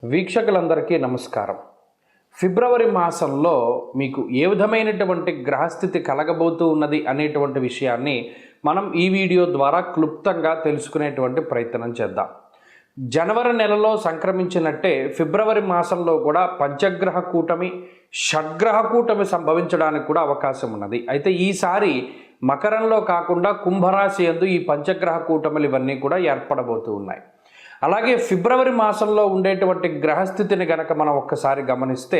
వీక్షకులందరికీ నమస్కారం. ఫిబ్రవరి మాసంలో మీకు ఏ విధమైనటువంటి గ్రహస్థితి కలగబోతూ ఉన్నది అనేటువంటి విషయాన్ని మనం ఈ వీడియో ద్వారా క్లుప్తంగా తెలుసుకునేటువంటి ప్రయత్నం చేద్దాం. జనవరి నెలలో సంక్రమించినట్టే ఫిబ్రవరి మాసంలో కూడా పంచగ్రహ కూటమి, షడ్గ్రహ కూటమి సంభవించడానికి కూడా అవకాశం ఉన్నది. అయితే ఈసారి మకరంలో కాకుండా కుంభరాశి యందు ఈ పంచగ్రహ కూటములు ఇవన్నీ కూడా ఏర్పడబోతూ ఉన్నాయి. అలాగే ఫిబ్రవరి మాసంలో ఉండేటువంటి గ్రహస్థితిని గనక మనం ఒక్కసారి గమనిస్తే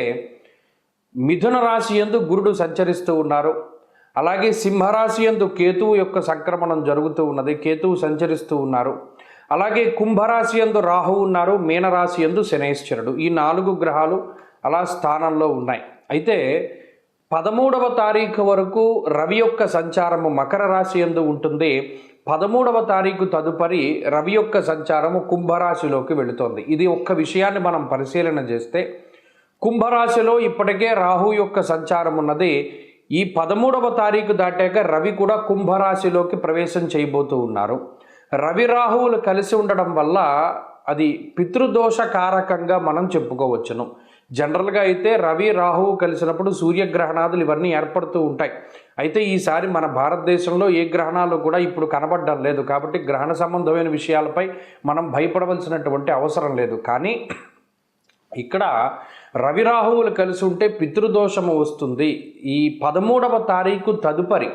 మిథున రాశి యందు గురుడు సంచరిస్తూ ఉన్నారు. అలాగే సింహరాశి యందు కేతువు యొక్క సంక్రమణం జరుగుతూ ఉన్నది, కేతువు సంచరిస్తూ ఉన్నారు. అలాగే కుంభరాశి యందు రాహువు ఉన్నారు, మీనరాశి యందు శనైశ్వరుడు. ఈ 4 గ్రహాలు అలా స్థానంలో ఉన్నాయి. అయితే 13వ తారీఖు వరకు రవి యొక్క సంచారము మకర రాశి యందు ఉంటుంది. 13వ తారీఖు తదుపరి రవి యొక్క సంచారము కుంభరాశిలోకి వెళుతోంది. ఇది ఒక్క విషయాన్ని మనం పరిశీలన చేస్తే కుంభరాశిలో ఇప్పటికే రాహు యొక్క సంచారం ఉన్నది. ఈ 13వ తారీఖు దాటాక రవి కూడా కుంభరాశిలోకి ప్రవేశం చేయబోతూ ఉన్నారు. రవి రాహువులు కలిసి ఉండడం వల్ల అది పితృదోషకారకంగా మనం చెప్పుకోవచ్చును. జనరల్గా అయితే రవి రాహువు కలిసినప్పుడు సూర్యగ్రహణాదులు ఇవన్నీ ఏర్పడుతూ ఉంటాయి. అయితే ఈసారి మన భారతదేశంలో ఏ గ్రహణాలు కూడా ఇప్పుడు కనబడడం లేదు. కాబట్టి గ్రహణ సంబంధమైన విషయాలపై మనం భయపడవలసినటువంటి అవసరం లేదు. కానీ ఇక్కడ రవి రాహువులు కలిసి ఉంటే పితృదోషము వస్తుంది. ఈ 13వ తారీఖు తదుపరి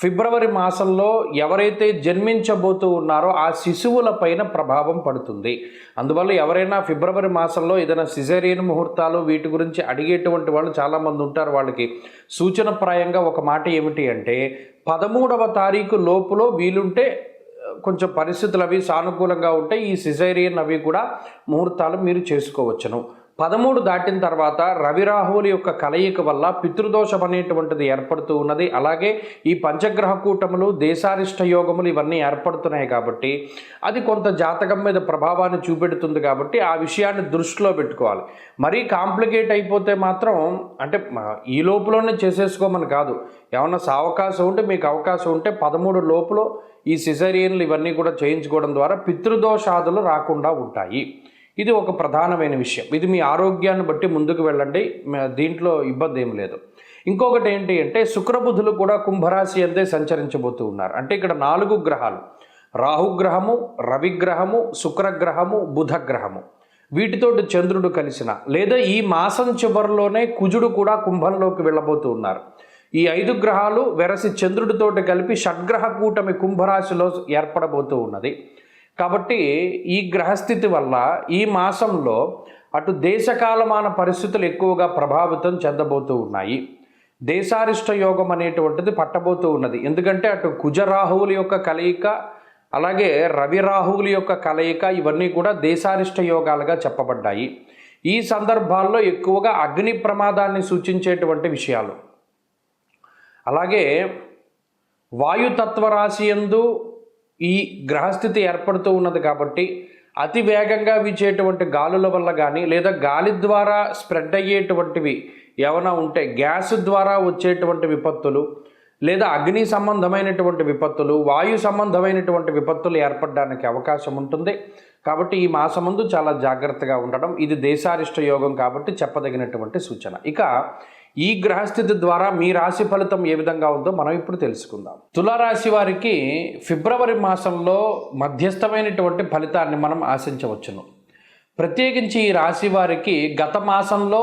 ఫిబ్రవరి మాసంలో ఎవరైతే జన్మించబోతూ ఉన్నారో ఆ శిశువుల పైన ప్రభావం పడుతుంది. అందువల్ల ఎవరైనా ఫిబ్రవరి మాసంలో ఏదైనా సిజేరియన్ ముహూర్తాలు వీటి గురించి అడిగేటువంటి వాళ్ళు చాలామంది ఉంటారు. వాళ్ళకి సూచనప్రాయంగా ఒక మాట ఏమిటి అంటే 13వ తారీఖు లోపులో వీలుంటే కొంచెం పరిస్థితులు అవి సానుకూలంగా ఉంటే ఈ సిజేరియన్ అవి కూడా ముహూర్తాలు మీరు చేసుకోవచ్చును. 13 దాటిన తర్వాత రవి రాహువుల యొక్క కలయిక వల్ల పితృదోషం అనేటువంటిది ఏర్పడుతూ ఉన్నది. అలాగే ఈ పంచగ్రహ కూటములు, దేశారిష్ట యోగములు ఇవన్నీ ఏర్పడుతున్నాయి కాబట్టి అది కొంత జాతకం మీద ప్రభావాన్ని చూపెడుతుంది. కాబట్టి ఆ విషయాన్ని దృష్టిలో పెట్టుకోవాలి. మరీ కాంప్లికేట్ అయిపోతే మాత్రం అంటే ఈ లోపులోనే చేసేసుకోమని కాదు. ఏమన్నా అవకాశం ఉంటే మీకు అవకాశం ఉంటే 13 లోపులో ఈ సిజేరియన్లు ఇవన్నీ కూడా చేయించుకోవడం ద్వారా పితృదోషాదులు రాకుండా ఉంటాయి. ఇది ఒక ప్రధానమైన విషయం. ఇది మీ ఆరోగ్యాన్ని బట్టి ముందుకు వెళ్ళండి, దీంట్లో ఇబ్బంది ఏం లేదు. ఇంకొకటి ఏంటి అంటే శుక్రబుధులు కూడా కుంభరాశి అంతే సంచరించబోతూ ఉన్నారు. అంటే ఇక్కడ 4 గ్రహాలు, రాహుగ్రహము, రవిగ్రహము, శుక్రగ్రహము, బుధగ్రహము, వీటితోటి చంద్రుడు కలిసిన లేదా ఈ మాసం చివరిలోనే కుజుడు కూడా కుంభంలోకి వెళ్ళబోతూ ఉన్నారు. ఈ 5 గ్రహాలు వెరసి చంద్రుడితోటి కలిపి షడ్గ్రహ కూటమి కుంభరాశిలో ఏర్పడబోతూ ఉన్నది. కాబట్టి ఈ గ్రహస్థితి వల్ల ఈ మాసంలో అటు దేశకాలమాన పరిస్థితులు ఎక్కువగా ప్రభావితం చెందబోతూ ఉన్నాయి. దేశారిష్ట యోగం అనేటువంటిది పట్టబోతూ ఉన్నది. ఎందుకంటే అటు కుజరాహువుల యొక్క కలయిక, అలాగే రవి రాహువుల యొక్క కలయిక ఇవన్నీ కూడా దేశారిష్ట యోగాలుగా చెప్పబడ్డాయి. ఈ సందర్భాల్లో ఎక్కువగా అగ్ని ప్రమాదాన్ని సూచించేటువంటి విషయాలు, అలాగే వాయుతత్వ రాశి యందు ఈ గ్రహస్థితి ఏర్పడుతూ ఉన్నది. కాబట్టి అతి వేగంగా వీచేటువంటి గాలుల వల్ల కానీ లేదా గాలి ద్వారా స్ప్రెడ్ అయ్యేటువంటివి ఏమైనా ఉంటే గ్యాస్ ద్వారా వచ్చేటువంటి విపత్తులు లేదా అగ్ని సంబంధమైనటువంటి విపత్తులు, వాయు సంబంధమైనటువంటి విపత్తులు ఏర్పడడానికి అవకాశం ఉంటుంది. కాబట్టి ఈ మాసమందు చాలా జాగ్రత్తగా ఉండడం, ఇది దేశారిష్ట యోగం కాబట్టి చెప్పదగినటువంటి సూచన. ఇక ఈ గ్రహస్థితి ద్వారా మీ రాశి ఫలితం ఏ విధంగా ఉందో మనం ఇప్పుడు తెలుసుకుందాం. తులారాశి వారికి ఫిబ్రవరి మాసంలో మధ్యస్థమైనటువంటి ఫలితాన్ని మనం ఆశించవచ్చును. ప్రత్యేకించి ఈ రాశి వారికి గత మాసంలో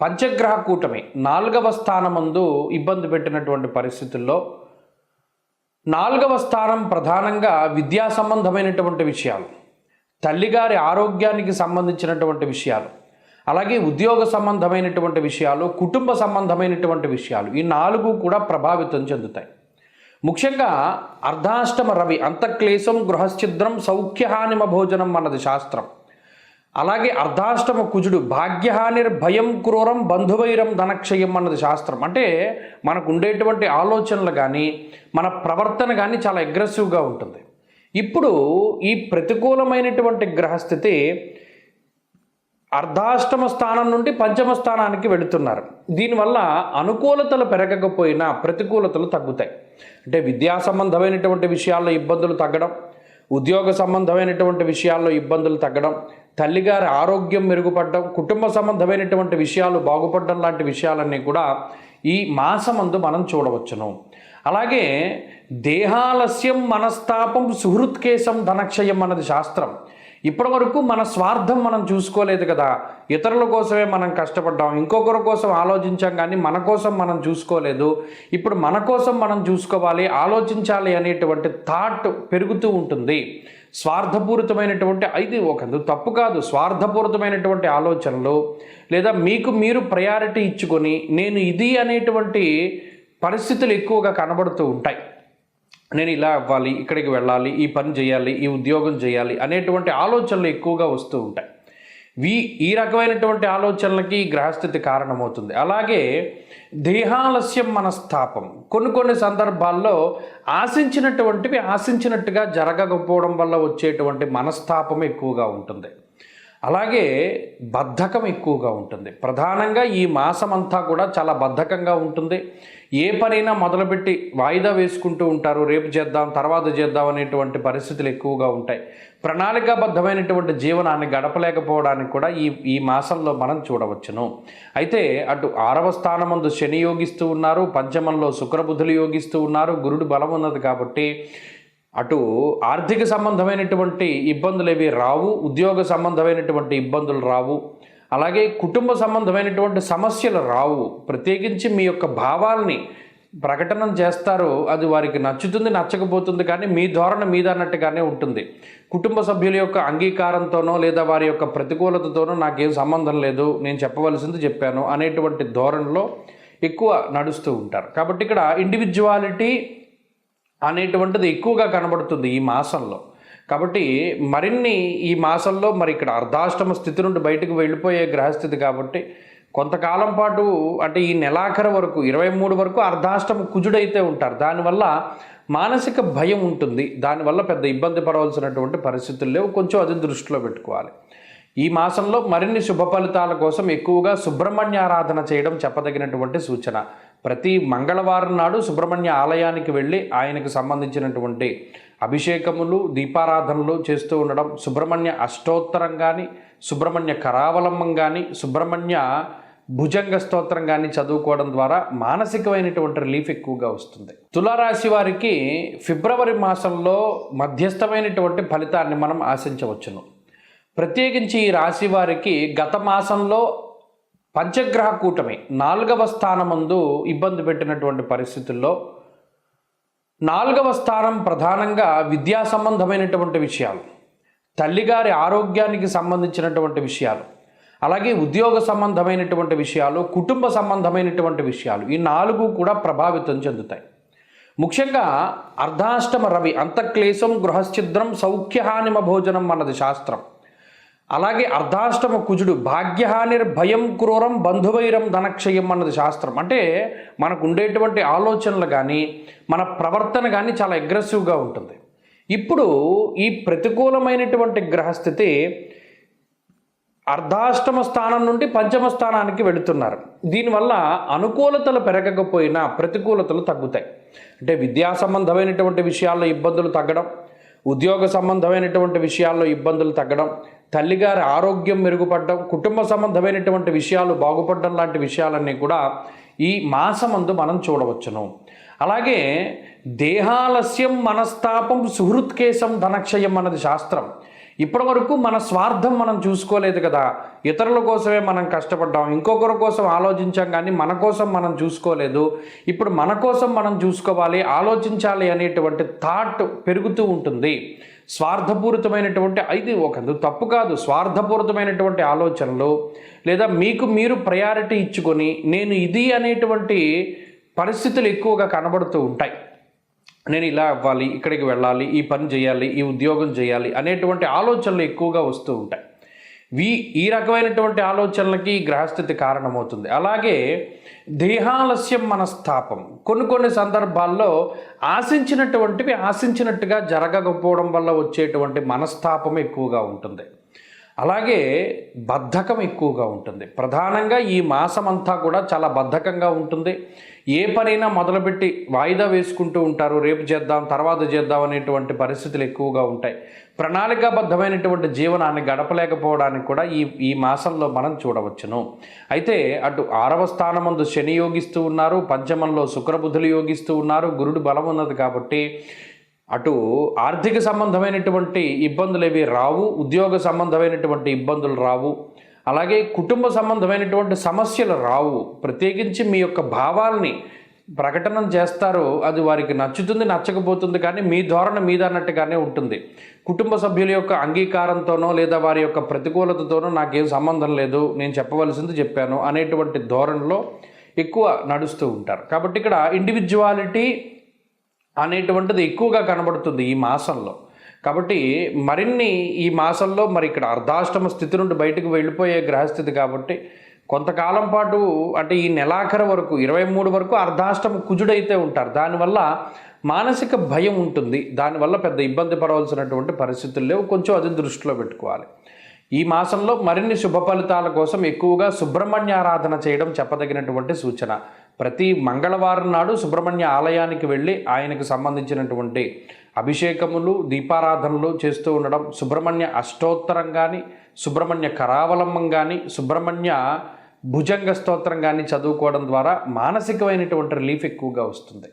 పంచగ్రహ కూటమి 4వ స్థానమందు ఇబ్బంది పెట్టినటువంటి పరిస్థితుల్లో 4వ స్థానం ప్రధానంగా విద్యా సంబంధమైనటువంటి విషయాలు, తల్లిగారి ఆరోగ్యానికి సంబంధించినటువంటి విషయాలు, అలాగే ఉద్యోగ సంబంధమైనటువంటి విషయాలు, కుటుంబ సంబంధమైనటువంటి విషయాలు, ఈ 4 కూడా ప్రభావితం చెందుతాయి. ముఖ్యంగా అర్ధాష్టమ రవి అంతఃక్లేశం గృహశ్చిద్రం సౌఖ్యహానిమ భోజనం అన్నది శాస్త్రం. అలాగే అర్ధాష్టమ కుజుడు భాగ్యహానిర్ భయం క్రూరం బంధువైరం ధనక్షయం అన్నది శాస్త్రం. అంటే మనకు ఉండేటువంటి ఆలోచనలు కానీ మన ప్రవర్తన కానీ చాలా అగ్రెసివ్గా ఉంటుంది. ఇప్పుడు ఈ ప్రతికూలమైనటువంటి గ్రహస్థితి అర్ధాష్టమ స్థానం నుండి పంచమ స్థానానికి వెళుతున్నారు. దీనివల్ల అనుకూలతలు పెరగకపోయినా ప్రతికూలతలు తగ్గుతాయి. అంటే విద్యా సంబంధమైనటువంటి విషయాల్లో ఇబ్బందులు తగ్గడం, ఉద్యోగ సంబంధమైనటువంటి విషయాల్లో ఇబ్బందులు తగ్గడం, తల్లిగారి ఆరోగ్యం మెరుగుపడడం, కుటుంబ సంబంధమైనటువంటి విషయాలు బాగుపడడం లాంటి విషయాలన్నీ కూడా ఈ మాసమందు మనం చూడవచ్చును. అలాగే దేహాలస్యం మనస్తాపం సుహృత్కేశం ధనక్షయం అన్నది శాస్త్రం. ఇప్పటి వరకు మన స్వార్థం మనం చూసుకోలేదు కదా, ఇతరుల కోసమే మనం కష్టపడ్డాం, ఇంకొకరి కోసం ఆలోచించాం, కానీ మన కోసం మనం చూసుకోలేదు. ఇప్పుడు మన కోసం మనం చూసుకోవాలి, ఆలోచించాలి అనేటువంటి థాట్ పెరుగుతూ ఉంటుంది. స్వార్థపూరితమైనటువంటి ఇది ఒక తప్పు కాదు, స్వార్థపూరితమైనటువంటి ఆలోచనలు లేదా మీకు మీరు ప్రయారిటీ ఇచ్చుకొని నేను ఇది అనేటువంటి పరిస్థితులు ఎక్కువగా కనబడుతూ ఉంటాయి. నేను ఇలా అవ్వాలి, ఇక్కడికి వెళ్ళాలి, ఈ పని చేయాలి, ఈ ఉద్యోగం చేయాలి అనేటువంటి ఆలోచనలు ఎక్కువగా వస్తూ ఉంటాయి. ఈ రకమైనటువంటి ఆలోచనలకి గ్రహస్థితి కారణమవుతుంది. అలాగే దేహాలస్యం మనస్తాపం, కొన్ని సందర్భాల్లో ఆశించినటువంటివి ఆశించినట్టుగా జరగకపోవడం వల్ల వచ్చేటువంటి మనస్తాపం ఎక్కువగా ఉంటుంది. అలాగే బద్ధకం ఎక్కువగా ఉంటుంది. ప్రధానంగా ఈ మాసం అంతా కూడా చాలా బద్ధకంగా ఉంటుంది. ఏ పనైనా మొదలుపెట్టి వాయిదా వేసుకుంటూ ఉంటారు, రేపు చేద్దాం, తర్వాత చేద్దాం అనేటువంటి పరిస్థితులు ఎక్కువగా ఉంటాయి. ప్రణాళికాబద్ధమైనటువంటి జీవనాన్ని గడపలేకపోవడానికి కూడా ఈ మాసంలో మనం చూడవచ్చును. అయితే అటు 6వ స్థానమందు శని యోగిస్తూ ఉన్నారు, పంచమంలో శుక్రబుధులు యోగిస్తూ ఉన్నారు, గురుడు బలం ఉన్నది కాబట్టి అటు ఆర్థిక సంబంధమైనటువంటి ఇబ్బందులు ఏవి రావు, ఉద్యోగ సంబంధమైనటువంటి ఇబ్బందులు రావు, అలాగే కుటుంబ సంబంధమైనటువంటి సమస్యలు రావు. ప్రత్యేకించి మీ యొక్క భావాల్ని ప్రకటన చేస్తారు, అది వారికి నచ్చుతుంది, నచ్చకపోతుంది, కానీ మీ ధోరణి మీద అన్నట్టుగానే ఉంటుంది. కుటుంబ సభ్యుల యొక్క అంగీకారంతోనో లేదా వారి యొక్క ప్రతికూలతతోనో నాకేం సంబంధం లేదు, నేను చెప్పవలసింది చెప్పాను అనేటువంటి ధోరణిలో ఎక్కువ నడుస్తూ ఉంటారు. కాబట్టి ఇక్కడ ఇండివిజువాలిటీ అనేటువంటిది ఎక్కువగా కనబడుతుంది ఈ మాసంలో. కాబట్టి మరిన్ని ఈ మాసంలో మరి ఇక్కడ అర్ధాష్టమ స్థితి నుండి బయటకు వెళ్ళిపోయే గ్రహస్థితి కాబట్టి కొంతకాలం పాటు అంటే ఈ నెలాఖరు వరకు 23 వరకు అర్ధాష్టమ కుజుడైతే ఉంటారు. దానివల్ల మానసిక భయం ఉంటుంది, దానివల్ల పెద్ద ఇబ్బంది పడవలసినటువంటి పరిస్థితులు లేవు. కొంచెం అది దృష్టిలో పెట్టుకోవాలి. ఈ మాసంలో మరిన్ని శుభ ఫలితాల కోసం ఎక్కువగా సుబ్రహ్మణ్య ఆరాధన చేయడం చెప్పదగినటువంటి సూచన. ప్రతి మంగళవారం నాడు సుబ్రహ్మణ్య ఆలయానికి వెళ్ళి ఆయనకు సంబంధించినటువంటి అభిషేకములు, దీపారాధనలు చేస్తూ ఉండడం, సుబ్రహ్మణ్య అష్టోత్తరం కానీ, సుబ్రహ్మణ్య కరావలంబం కానీ, సుబ్రహ్మణ్య భుజంగ స్తోత్రం కానీ చదువుకోవడం ద్వారా మానసికమైనటువంటి రిలీఫ్ ఎక్కువగా వస్తుంది. తులారాశి వారికి ఫిబ్రవరి మాసంలో మధ్యస్థమైనటువంటి ఫలితాన్ని మనం ఆశించవచ్చును. ప్రత్యేకించి ఈ రాశి వారికి గత మాసంలో పంచగ్రహ కూటమి 4వ స్థానమందు ఇబ్బంది పెట్టినటువంటి పరిస్థితుల్లో 4వ స్థానం ప్రధానంగా విద్యా సంబంధమైనటువంటి విషయాలు, తల్లిగారి ఆరోగ్యానికి సంబంధించినటువంటి విషయాలు, అలాగే ఉద్యోగ సంబంధమైనటువంటి విషయాలు, కుటుంబ సంబంధమైనటువంటి విషయాలు, ఈ 4 కూడా ప్రభావితం చెందుతాయి. ముఖ్యంగా అర్ధాష్టమ రవి అంతఃక్లేశం గృహశ్చిద్రం సౌఖ్యహానిమ భోజనం అన్నది శాస్త్రం. అలాగే అర్ధాష్టమ కుజుడు భాగ్యహానిర్ భయం క్రూరం బంధువైరం ధనక్షయం అన్నది శాస్త్రం. అంటే మనకు ఉండేటువంటి ఆలోచనలు కానీ మన ప్రవర్తన కానీ చాలా అగ్రెసివ్గా ఉంటుంది. ఇప్పుడు ఈ ప్రతికూలమైనటువంటి గ్రహస్థితి అర్ధాష్టమ స్థానం నుండి పంచమ స్థానానికి వెళుతున్నారు. దీనివల్ల అనుకూలతలు పెరగకపోయినా ప్రతికూలతలు తగ్గుతాయి. అంటే విద్యా సంబంధమైనటువంటి విషయాల్లో ఇబ్బందులు తగ్గడం, ఉద్యోగ సంబంధమైనటువంటి విషయాల్లో ఇబ్బందులు తగ్గడం, తల్లిగారి ఆరోగ్యం మెరుగుపడడం, కుటుంబ సంబంధమైనటువంటి విషయాలు బాగుపడడం లాంటి విషయాలన్నీ కూడా ఈ మాసమందు మనం చూడవచ్చును. అలాగే దేహాలస్యం మనస్తాపం సుహృత్కేశం ధనక్షయం అన్నది శాస్త్రం. ఇప్పటి వరకు మన స్వార్థం మనం చూసుకోలేదు కదా, ఇతరుల కోసమే మనం కష్టపడ్డాం, ఇంకొకరి కోసం ఆలోచించాం, కానీ మన కోసం మనం చూసుకోలేదు. ఇప్పుడు మన కోసం మనం చూసుకోవాలి, ఆలోచించాలి అనేటువంటి థాట్ పెరుగుతూ ఉంటుంది. స్వార్థపూరితమైనటువంటి ఇది ఒక తప్పు కాదు, స్వార్థపూరితమైనటువంటి ఆలోచనలు లేదా మీకు మీరు ప్రయారిటీ ఇచ్చుకొని నేను ఇది అనేటువంటి పరిస్థితులు ఎక్కువగా కనబడుతూ ఉంటాయి. నేను ఇలా అవ్వాలి, ఇక్కడికి వెళ్ళాలి, ఈ పని చేయాలి, ఈ ఉద్యోగం చేయాలి అనేటువంటి ఆలోచనలు ఎక్కువగా వస్తూ ఉంటాయి. ఈ రకమైనటువంటి ఆలోచనలకి గ్రహస్థితి కారణమవుతుంది. అలాగే దేహాలస్యం మనస్తాపం, కొన్ని సందర్భాల్లో ఆశించినటువంటివి ఆశించినట్టుగా జరగకపోవడం వల్ల వచ్చేటువంటి మనస్తాపం ఎక్కువగా ఉంటుంది. అలాగే బద్ధకం ఎక్కువగా ఉంటుంది. ప్రధానంగా ఈ మాసం అంతా కూడా చాలా బద్ధకంగా ఉంటుంది. ఏ పనైనా మొదలుపెట్టి వాయిదా వేసుకుంటూ ఉంటారు. రేపు చేద్దాం, తర్వాత చేద్దాం అనేటువంటి పరిస్థితులు ఎక్కువగా ఉంటాయి. ప్రణాళికాబద్ధమైనటువంటి జీవనాన్ని గడపలేకపోవడానికి కూడా ఈ మాసంలో మనం చూడవచ్చును. అయితే అటు 6వ స్థానమందు శని యోగిస్తూ ఉన్నారు, పంచమంలో శుక్రబుధులు యోగిస్తూ ఉన్నారు, గురుడు బలం ఉన్నది కాబట్టి అటు ఆర్థిక సంబంధమైనటువంటి ఇబ్బందులు ఏవి రావు, ఉద్యోగ సంబంధమైనటువంటి ఇబ్బందులు రావు, అలాగే కుటుంబ సంబంధమైనటువంటి సమస్యలు రావు. ప్రత్యేకించి మీ యొక్క భావాల్ని ప్రకటన చేస్తారు, అది వారికి నచ్చుతుంది నచ్చకపోతుంది, కానీ మీ ధోరణి మీద అన్నట్టుగానే ఉంటుంది. కుటుంబ సభ్యుల యొక్క అంగీకారంతోనో లేదా వారి యొక్క ప్రతికూలతతోనో నాకేం సంబంధం లేదు, నేను చెప్పవలసింది చెప్పాను అనేటువంటి ధోరణిలో ఎక్కువ నడుస్తూ ఉంటారు. కాబట్టి ఇక్కడ ఇండివిజువాలిటీ అనేటువంటిది ఎక్కువగా కనబడుతుంది ఈ మాసంలో. కాబట్టి మరిన్ని ఈ మాసంలో మరి ఇక్కడ అర్ధాష్టమ స్థితి నుండి బయటకు వెళ్ళిపోయే గ్రహస్థితి కాబట్టి కొంతకాలం పాటు అంటే ఈ నెలాఖరు వరకు 23 వరకు అర్ధాష్టమ కుజుడైతే ఉంటారు. దానివల్ల మానసిక భయం ఉంటుంది. దానివల్ల పెద్ద ఇబ్బంది పడవలసినటువంటి పరిస్థితులు లేవు. కొంచెం అది దృష్టిలో పెట్టుకోవాలి. ఈ మాసంలో మరిన్ని శుభ ఫలితాల కోసం ఎక్కువగా సుబ్రహ్మణ్య ఆరాధన చేయడం చెప్పదగినటువంటి సూచన. ప్రతి మంగళవారం నాడు సుబ్రహ్మణ్య ఆలయానికి వెళ్ళి ఆయనకు సంబంధించినటువంటి అభిషేకములు, దీపారాధనలు చేస్తూ ఉండడం, సుబ్రహ్మణ్య అష్టోత్తరం కానీ, సుబ్రహ్మణ్య కరావలంబం కానీ, సుబ్రహ్మణ్య భుజంగ స్తోత్రం కానీ చదువుకోవడం ద్వారా మానసికమైనటువంటి రిలీఫ్ ఎక్కువగా వస్తుంది.